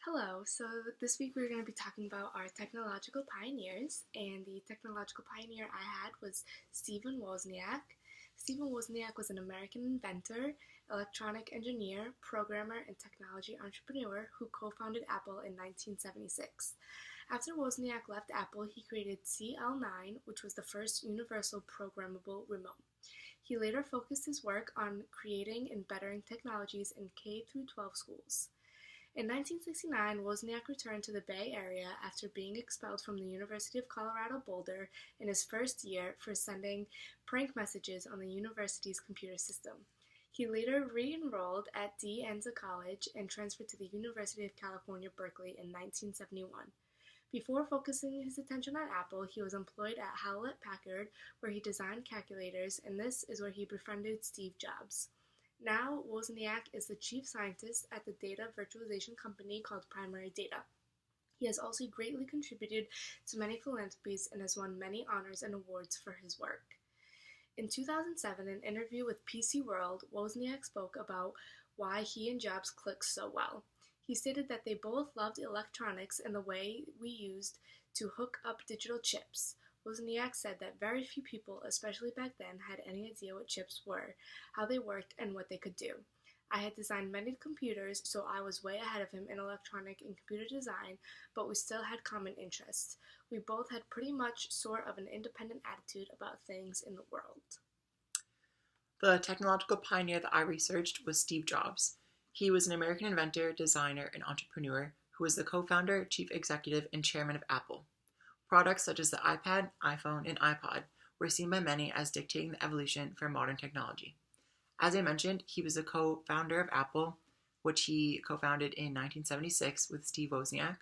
Hello, so this week we're going to be talking about our technological pioneers, and the technological pioneer I had was Stephen Wozniak. Stephen Wozniak was an American inventor, electronic engineer, programmer, and technology entrepreneur who co-founded Apple in 1976. After Wozniak left Apple, he created CL9, which was the first universal programmable remote. He later focused his work on creating and bettering technologies in K through 12 schools. In 1969, Wozniak returned to the Bay Area after being expelled from the University of Colorado Boulder in his first year for sending prank messages on the university's computer system. He later re-enrolled at De Anza College and transferred to the University of California, Berkeley in 1971. Before focusing his attention on Apple, he was employed at Hewlett-Packard, where he designed calculators, and this is where he befriended Steve Jobs. Now, Wozniak is the chief scientist at the data virtualization company called Primary Data. He has also greatly contributed to many philanthropies and has won many honors and awards for his work. In 2007, an interview with PC World, Wozniak spoke about why he and Jobs clicked so well. He stated that they both loved electronics and the way we used to hook up digital chips. Wozniak said that very few people, especially back then, had any idea what chips were, how they worked, and what they could do. I had designed many computers, so I was way ahead of him in electronic and computer design, but we still had common interests. We both had pretty much sort of an independent attitude about things in the world. The technological pioneer that I researched was Steve Jobs. He was an American inventor, designer, and entrepreneur who was the co-founder, chief executive, and chairman of Apple. Products such as the iPad, iPhone, and iPod were seen by many as dictating the evolution for modern technology. As I mentioned, he was the co-founder of Apple, which he co-founded in 1976 with Steve Wozniak.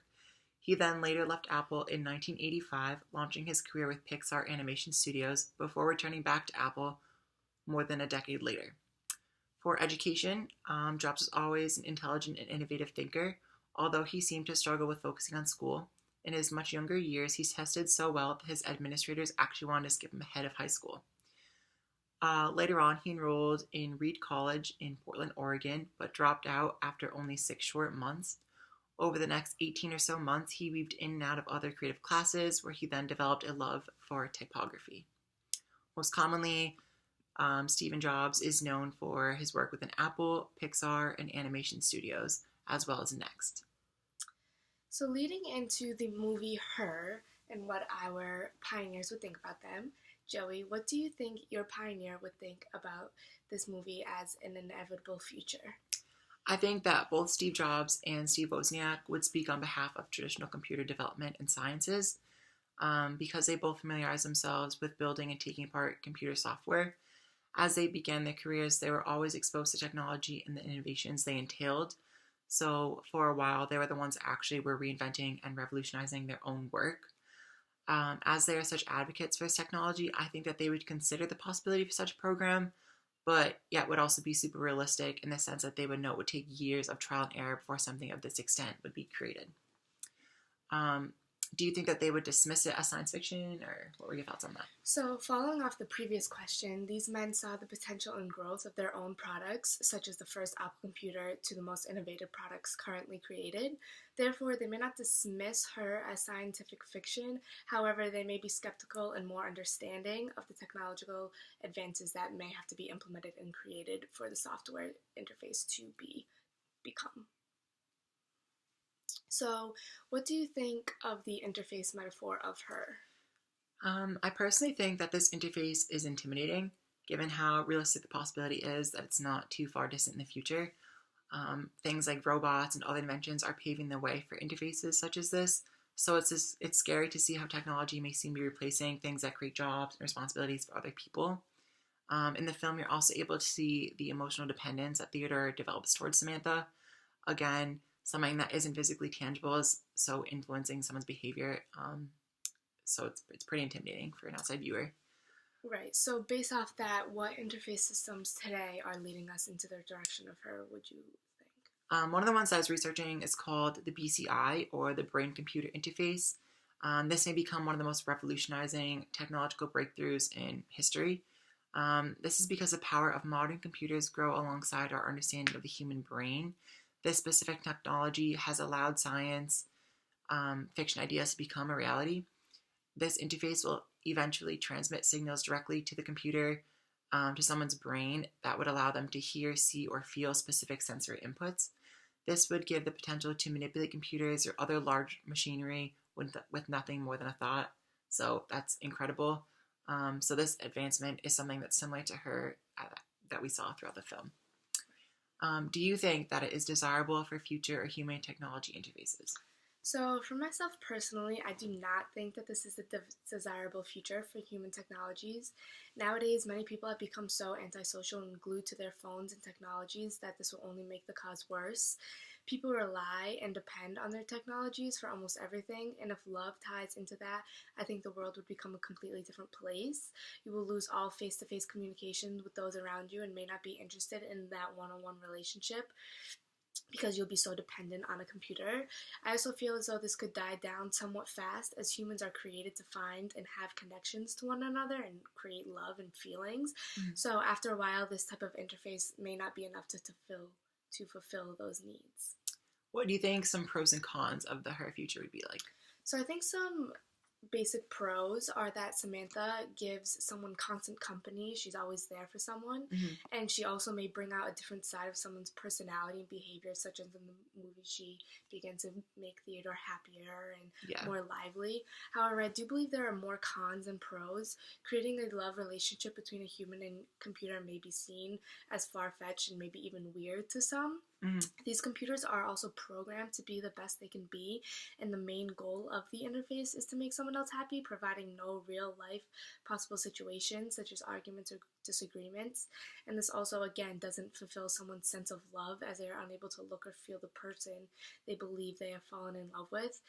He then later left Apple in 1985, launching his career with Pixar Animation Studios before returning back to Apple more than a decade later. For education, Jobs was always an intelligent and innovative thinker, although he seemed to struggle with focusing on school. In his much younger years, he tested so well that his administrators actually wanted to skip him ahead of high school. Later on, he enrolled in Reed College in Portland, Oregon, but dropped out after only 6 short months. Over the next 18 or so months, he weaved in and out of other creative classes, where he then developed a love for typography. Most commonly, Stephen Jobs is known for his work within Apple, Pixar, and Animation Studios, as well as Next. So leading into the movie Her and what our pioneers would think about them, Joey, what do you think your pioneer would think about this movie as an inevitable future? I think that both Steve Jobs and Steve Wozniak would speak on behalf of traditional computer development and sciences because they both familiarized themselves with building and taking apart computer software. As they began their careers, they were always exposed to technology and the innovations they entailed. So for a while, they were the ones that actually were reinventing and revolutionizing their own work. As they are such advocates for this technology, I think that they would consider the possibility for such a program, but yet would also be super realistic in the sense that they would know it would take years of trial and error before something of this extent would be created. Do you think that they would dismiss it as science fiction, or what were your thoughts on that? So, following off the previous question, these men saw the potential and growth of their own products, such as the first Apple computer to the most innovative products currently created. Therefore, they may not dismiss Her as scientific fiction. However, they may be skeptical and more understanding of the technological advances that may have to be implemented and created for the software interface to become. So, what do you think of the interface metaphor of Her? I personally think that this interface is intimidating, given how realistic the possibility is that it's not too far distant in the future. Things like robots and other inventions are paving the way for interfaces such as this, so it's scary to see how technology may seem to be replacing things that create jobs and responsibilities for other people. In the film, you're also able to see the emotional dependence that Theodore develops towards Samantha. Again, something that isn't physically tangible is so influencing someone's behavior. So it's pretty intimidating for an outside viewer. Right. So based off that, what interface systems today are leading us into the direction of Her, would you think? One of the ones I was researching is called the BCI, or the Brain-Computer Interface. This may become one of the most revolutionizing technological breakthroughs in history. This is because the power of modern computers grow alongside our understanding of the human brain. This specific technology has allowed science fiction ideas to become a reality. This interface will eventually transmit signals directly to the computer, to someone's brain that would allow them to hear, see, or feel specific sensory inputs. This would give the potential to manipulate computers or other large machinery with nothing more than a thought. So that's incredible. So this advancement is something that's similar to her that we saw throughout the film. Do you think that it is desirable for future or human technology interfaces? So, for myself personally, I do not think that this is a desirable future for human technologies. Nowadays, many people have become so antisocial and glued to their phones and technologies that this will only make the cause worse. People rely and depend on their technologies for almost everything, and if love ties into that, I think the world would become a completely different place. You will lose all face to face communication with those around you and may not be interested in that one on one relationship because you'll be so dependent on a computer. I also feel as though this could die down somewhat fast, as humans are created to find and have connections to one another and create love and feelings. Mm-hmm. So after a while, this type of interface may not be enough to fulfill those needs. What do you think some pros and cons of her future would be like? So I think some basic pros are that Samantha gives someone constant company. She's always there for someone. Mm-hmm. And she also may bring out a different side of someone's personality and behavior, such as in the movie she begins to make Theodore happier and more lively. However, I do believe there are more cons than pros. Creating a love relationship between a human and computer may be seen as far-fetched and maybe even weird to some. Mm-hmm. These computers are also programmed to be the best they can be, and the main goal of the interface is to make someone else happy, providing no real-life possible situations such as arguments or disagreements. And this also, again, doesn't fulfill someone's sense of love, as they are unable to look or feel the person they believe they have fallen in love with.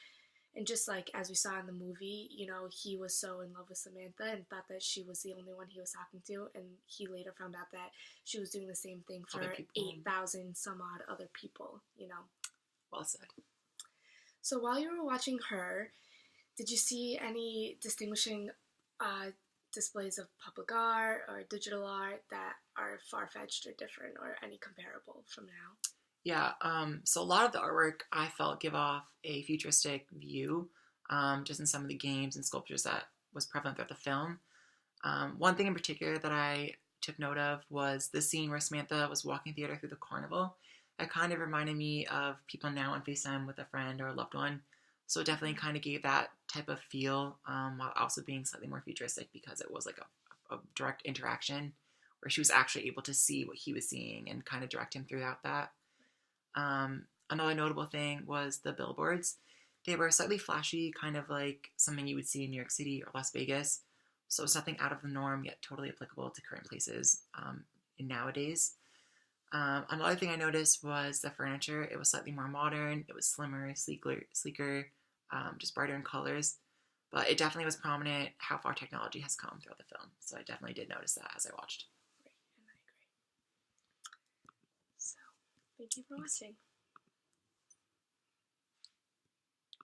And just like as we saw in the movie, he was so in love with Samantha and thought that she was the only one he was talking to, and he later found out that she was doing the same thing for 8,000 some odd other people, Well said. So while you were watching her, did you see any distinguishing displays of public art or digital art that are far-fetched or different, or any comparable from now? Yeah, so a lot of the artwork I felt give off a futuristic view, just in some of the games and sculptures that was prevalent throughout the film. One thing in particular that I took note of was the scene where Samantha was walking Theodore through the carnival. It kind of reminded me of people now on FaceTime with a friend or a loved one. So it definitely kind of gave that type of feel, while also being slightly more futuristic, because it was like a direct interaction where she was actually able to see what he was seeing and kind of direct him throughout that. Another notable thing was the billboards. They were slightly flashy, kind of like something you would see in New York City or Las Vegas. So it's nothing out of the norm, yet totally applicable to current places in nowadays. Another thing I noticed was the furniture. It was slightly more modern. It was slimmer, sleeker, just brighter in colors. But it definitely was prominent how far technology has come throughout the film. So I definitely did notice that as I watched. Great, and I agree. So, thank you for watching.